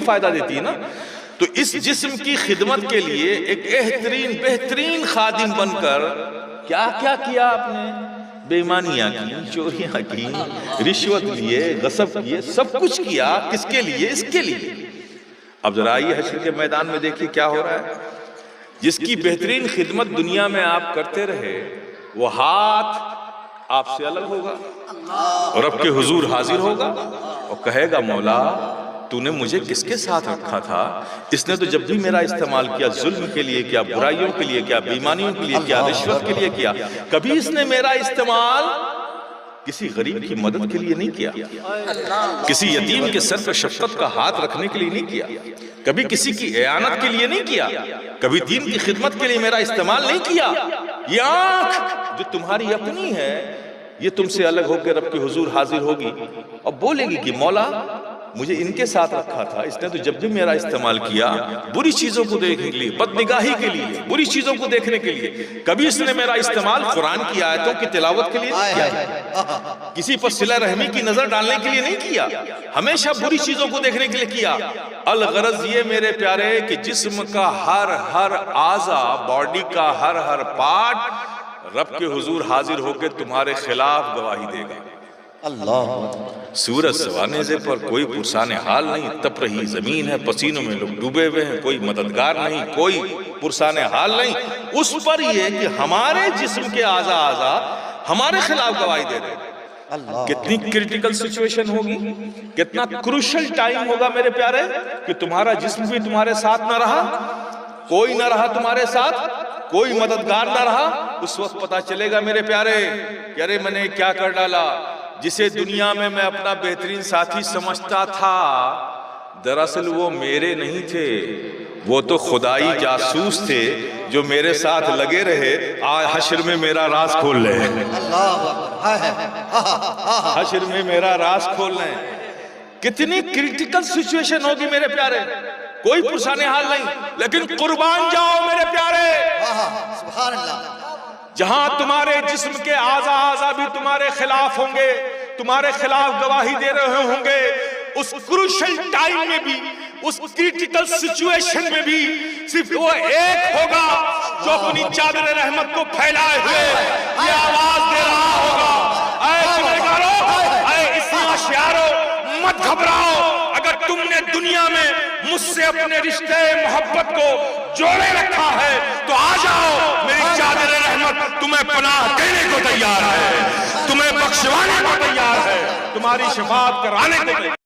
فائدہ دیتی ہے نا. تو اس جسم کی خدمت کے لیے ایک بہترین خادم بن کر کیا کیا کیا آپ نے؟ بے ایمانیاں کی، چوریاں کی، رشوت لیے، غصب کیے، سب کچھ کیا. کس کے لیے؟ اس کے لیے. اب ذرا آئیے حشر کے میدان میں دیکھیے کیا ہو رہا ہے. جس کی بہترین خدمت دنیا میں آپ کرتے رہے، وہ ہاتھ آپ سے الگ ہوگا اور رب کے حضور حاضر ہوگا اور کہے گا مولا تو نے مجھے کس کے ساتھ رکھا تھا؟ اس نے تو جب بھی میرا استعمال کیا ظلم کے لیے کیا، برائیوں کے لیے کیا، بیمانیوں کے لیے کیا، رشوت کے لیے کیا. کبھی اس نے میرا استعمال کسی غریب کی مدد کے لیے نہیں کیا، کسی یتیم کے سر پہ شفقت کا ہاتھ رکھنے کے لیے نہیں کیا، کبھی کسی کی اعانت کے لیے نہیں کیا، کبھی دین کی خدمت کے لیے میرا استعمال نہیں کیا. یہ آنکھ جو تمہاری اپنی ہے یہ تم سے الگ ہو کے رب کے حضور حاضر ہوگی اور بولے گی کہ مولا مجھے ان کے ساتھ رکھا تھا، اس نے تو جب بھی میرا استعمال کیا بری چیزوں کو دیکھنے کے لیے، بدنگاہی کے لیے، بری چیزوں کو دیکھنے کے لیے. کبھی اس نے میرا استعمال قرآن کی آیتوں کی تلاوت کے لیے نہیں کیا، کسی پر صلہ رحمی کی نظر ڈالنے کے لیے نہیں کیا، ہمیشہ بری چیزوں کو دیکھنے کے لیے کیا. الغرض یہ میرے پیارے کہ جسم کا ہر اعضا، باڈی کا ہر پارٹ رب کے حضور حاضر ہو کے تمہارے خلاف گواہی دے گا. اللہ سورج سوانیزے پر کوئی پرسان حال نہیں، تپ رہی زمین ہے، پسینوں میں لوگ ڈوبے ہوئے ہیں، کوئی مددگار نہیں، کوئی پرسان حال نہیں. اس پر یہ کہ ہمارے جسم کے اعضا ہمارے خلاف گواہی دے رہے ہیں. کتنی کریٹیکل سچویشن ہوگی، کتنا کروشل ٹائم ہوگا میرے پیارے کہ تمہارا جسم بھی تمہارے ساتھ نہ رہا، کوئی نہ رہا تمہارے ساتھ، کوئی مددگار نہ رہا. اس وقت پتا چلے گا میرے پیارے کہ ارے میں نے کیا کر ڈالا. جسے دنیا میں اپنا بہترین ساتھی سمجھتا تھا، دراصل وہ میرے نہیں تھے، وہ تو خدائی جاسوس تھے جو میرے ساتھ لگے رہے. آج حشر میں میرا راز کھول لیں، حشر میں میرا راز کھول لیں. کتنی کریٹیکل سچویشن ہوگی میرے پیارے، کوئی پرسان حال نہیں، لیکن قربان جاؤ میرے پیارے. سبحان اللہ. جہاں تمہارے جسم کے اعضا بھی تمہارے خلاف ہوں گے، تمہارے خلاف گواہی دے رہے ہوں گے، اس کروشل ٹائم میں بھی، اس کریٹیکل سچویشن میں بھی صرف وہ ایک ہوگا جو اپنی چادر رحمت کو پھیلائے ہوئے یہ آواز دے رہا ہوگا، اے گنہگارو، اے اسیاشیارو، مت گھبراؤ. اگر تم نے دنیا میں مجھ سے اپنے رشتے محبت کو جوڑے رکھا ہے تو آ جاؤ، میری چادر رحمت تمہیں پناہ دینے کو تیار ہے، تمہیں بخشوانے کو تیار ہے، تمہاری شفاعت کرانے کو تیار ہے.